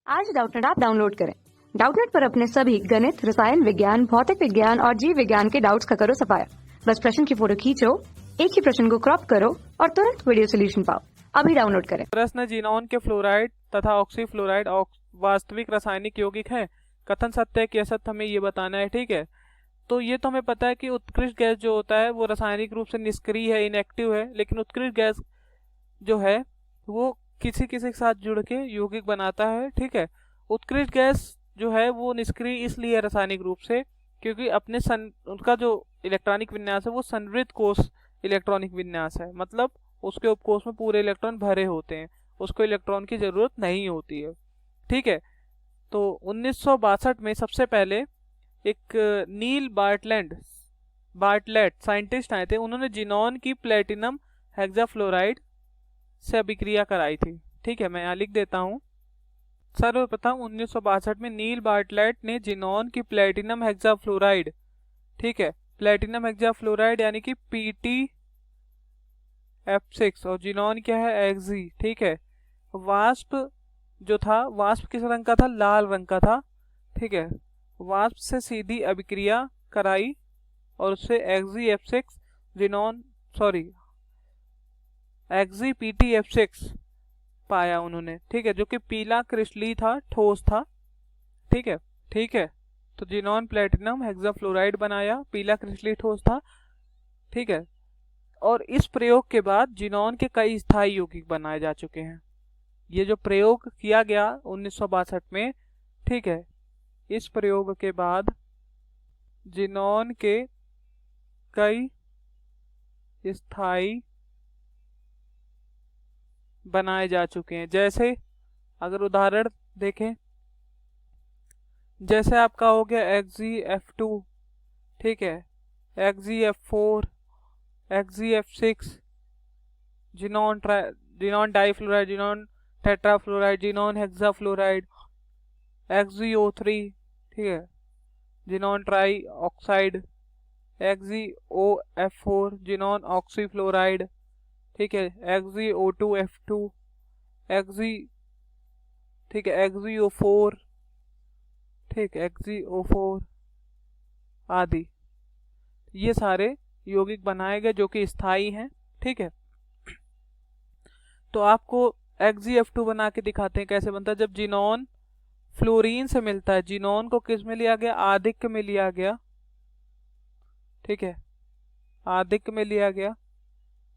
आज Doubtnut app download करें। Doubtnut पर अपने सभी गणित, रसायन विज्ञान, भौतिक विज्ञान और जीव विज्ञान के डाउट्स का करो सफाया। बस प्रश्न की फोटो खींचो, एक ही प्रश्न को क्रॉप करो और तुरंत वीडियो सोल्यूशन पाओ। अभी डाउनलोड करें। प्रश्न जीनोन के फ्लोराइड तथा ऑक्सीफ्लोराइड वास्तविक रासायनिक यौगिक है। कथन सत्य है कि असत्य, हमें ये बताना है। ठीक है, तो ये तो हमें पता है कि उत्कृष्ट गैस जो होता है वो रासायनिक रूप से निष्क्रिय है, इनएक्टिव है, लेकिन उत्कृष्ट गैस जो है वो किसी किसी के साथ जुड़ के यौगिक बनाता है। ठीक है, उत्कृष्ट गैस जो है वो निष्क्रिय इसलिए है रासायनिक रूप से क्योंकि अपने उनका जो इलेक्ट्रॉनिक विन्यास है वो संवृत कोष इलेक्ट्रॉनिक विन्यास है, मतलब उसके उपकोष में पूरे इलेक्ट्रॉन भरे होते हैं, उसको इलेक्ट्रॉन की जरूरत नहीं होती है। ठीक है, तो 1962 में सबसे पहले एक नील बार्टलेट साइंटिस्ट आए थे। उन्होंने जिनॉन की प्लेटिनम हेक्साफ्लोराइड से अभिक्रिया कराई थी। ठीक है, मैं यहाँ लिख देता हूँ। सर्वप्रथम 1962 में नील बार्टलेट ने जिनॉन की प्लेटिनम हेक्साफ्लोराइड, ठीक है, प्लेटिनम हेक्साफ्लोराइड यानी कि PTF6 और जिनॉन क्या है, एक्सी। ठीक है, वाष्प जो था, वाष्प किस रंग का था, लाल रंग का था। ठीक है, वाष्प से सीधी अभिक्रिया कराई और उससे एक्सी PTF6 पाया उन्होंने। ठीक है, जो कि पीला क्रिस्टलीय था, ठोस था। ठीक है, तो जिनॉन प्लेटिनम हेक्साफ्लोराइड बनाया, पीला क्रिस्टलीय ठोस था। ठीक है, और इस प्रयोग के बाद जिनॉन के कई स्थायी यौगिक बनाए जा चुके हैं। ये जो प्रयोग किया गया 1962 में, ठीक है, इस प्रयोग के बाद जिनॉन के कई स्थायी बनाए जा चुके हैं। जैसे अगर उदाहरण देखें, जैसे आपका हो गया XgF2, ठीक है, XgF4, XgF6, xenon difluoride, xenon tetrafluoride, xenon hexafluoride, XgO3, ठीक है, xenon trioxide, XgOF4, xenon oxyfluoride, ठीक है, XgO2F2, ठीक है, XgO4, ठीक है, XgO4 आदि। ये सारे यौगिक बनाए गए जो कि स्थायी हैं। ठीक है, तो आपको XgF2 बना के दिखाते हैं कैसे बनता है। जब जिनॉन फ्लोरीन से मिलता है, जिनॉन को किस में लिया गया, आदिक्य में लिया गया। ठीक है, आदिक्य में लिया गया,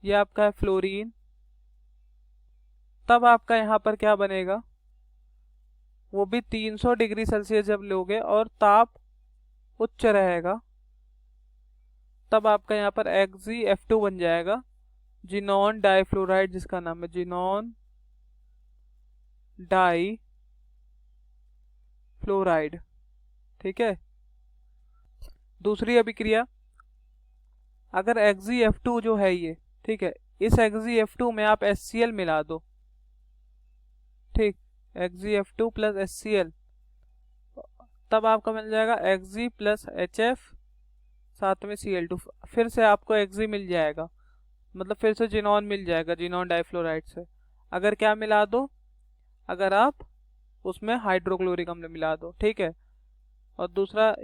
ये आपका है फ्लोरीन। तब आपका यहाँ पर क्या बनेगा, वो भी 300 डिग्री सेल्सियस जब लोगे और ताप उच्च रहेगा, तब आपका यहाँ पर XgF2 बन जाएगा, जिनॉन डाइफ्लोराइड, जिसका नाम है जिनॉन डाइफ्लोराइड। ठीक है, दूसरी अभिक्रिया, अगर XgF2 जो है ये, ठीक है, इस XgF2 में आप HCl मिला दो, ठीक, XgF2 प्लस HCl, तब आपका मिल जाएगा Xg प्लस HF, साथ में Cl2, फिर से आपको Xg मिल जाएगा, मतलब फिर से जिनॉन मिल जाएगा जिनॉन डाइफ्लोराइड से। अगर क्या मिला दो, अगर आप उसमें हाइड्रोक्लोरिक अम्ल मिला दो। ठीक है, और दूसरा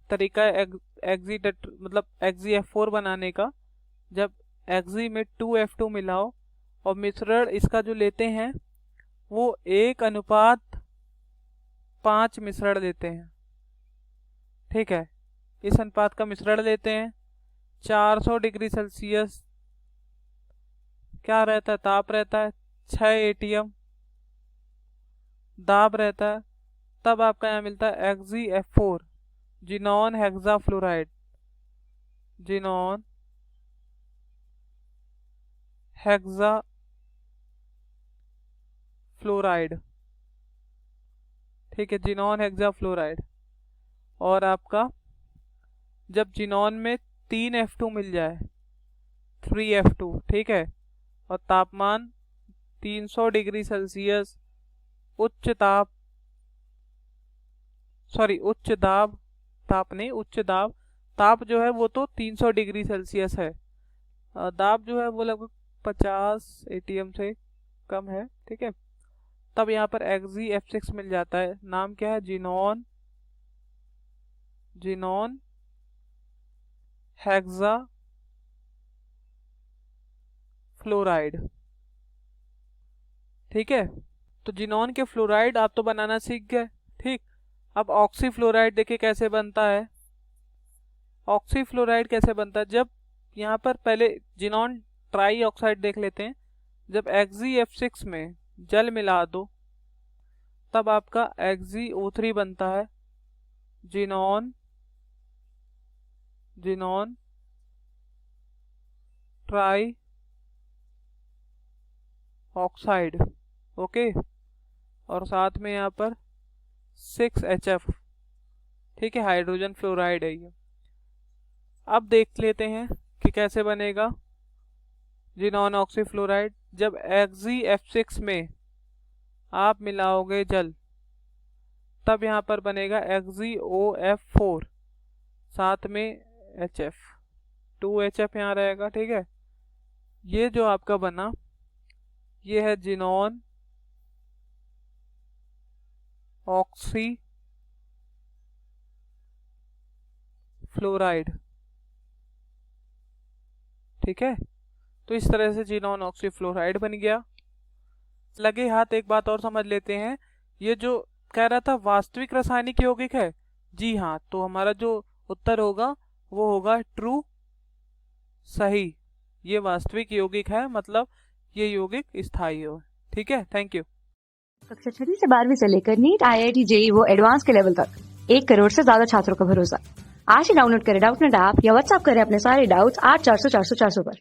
तरीका है मतलब XgF4 बनाने का, जब Xg में 2F2 मिलाओ और मिश्रण इसका जो लेते हैं वो 1:5 मिश्रण लेते हैं। ठीक है, इस अनुपात का मिश्रण लेते हैं। 400 डिग्री सेल्सियस क्या रहता है, ताप रहता है, 6 ATM दाब रहता है, तब आपका यहाँ मिलता है XgF4, xenon hexafluoride, xenon hexafluoride. ठीक है, जिनॉन हेक्साफ्लोराइड। और आपका जब जिनॉन में 3F2 मिल जाए, 3F2, ठीक है, और तापमान 300 डिग्री सेल्सियस, उच्च दाब, ताप जो है वो तो 300 डिग्री सेल्सियस है, दाब जो है वो लगभग 50 ATM से कम है। ठीक है, तब यहाँ पर XeF6 मिल जाता है। नाम क्या है? Xenon hexa fluoride. ठीक है, तो जिनॉन के फ्लोराइड आप तो बनाना सीख गए। ठीक, अब ऑक्सी फ्लोराइड देखिए कैसे बनता है। ऑक्सी फ्लोराइड कैसे बनता है? जब यहाँ पर पहले जिनॉन ट्राई ऑक्साइड देख लेते हैं। जब XeF6 में जल मिला दो तब आपका XeO3 बनता है। Xenon try oxide. ओके, और साथ में यहाँ पर 6HF। ठीक है, हाइड्रोजन फ्लोराइड है ये। अब देख लेते हैं कि कैसे बनेगा जिनॉन ऑक्सी फ्लोराइड। जब XeF6 में आप मिलाओगे जल तब यहाँ पर बनेगा XeOF4 साथ में HF, 2HF यहाँ रहेगा। ठीक है, ये जो आपका बना ये है जिनॉन ऑक्सी फ्लोराइड। ठीक है, तो इस तरह से जिनॉन ऑक्सी फ्लोराइड बन गया। लगे हाथ एक बात और समझ लेते हैं। ये जो कह रहा था वास्तविक रासायनिक यौगिक है, जी हाँ, तो हमारा जो उत्तर होगा वो होगा ट्रू, सही। ये वास्तविक यौगिक है, मतलब ये यौगिक स्थायी हो। ठीक है, थैंक यू। कक्षा 6 से 12वीं से लेकर नीट, IIT, JEE वो एडवांस के लेवल तक 1 करोड़ से ज्यादा छात्रों का भरोसा। आज ही डाउनलोड करें डाउटनेट ऐप या व्हाट्सएप करें अपने सारे डाउट्स 8400 400 400 पर।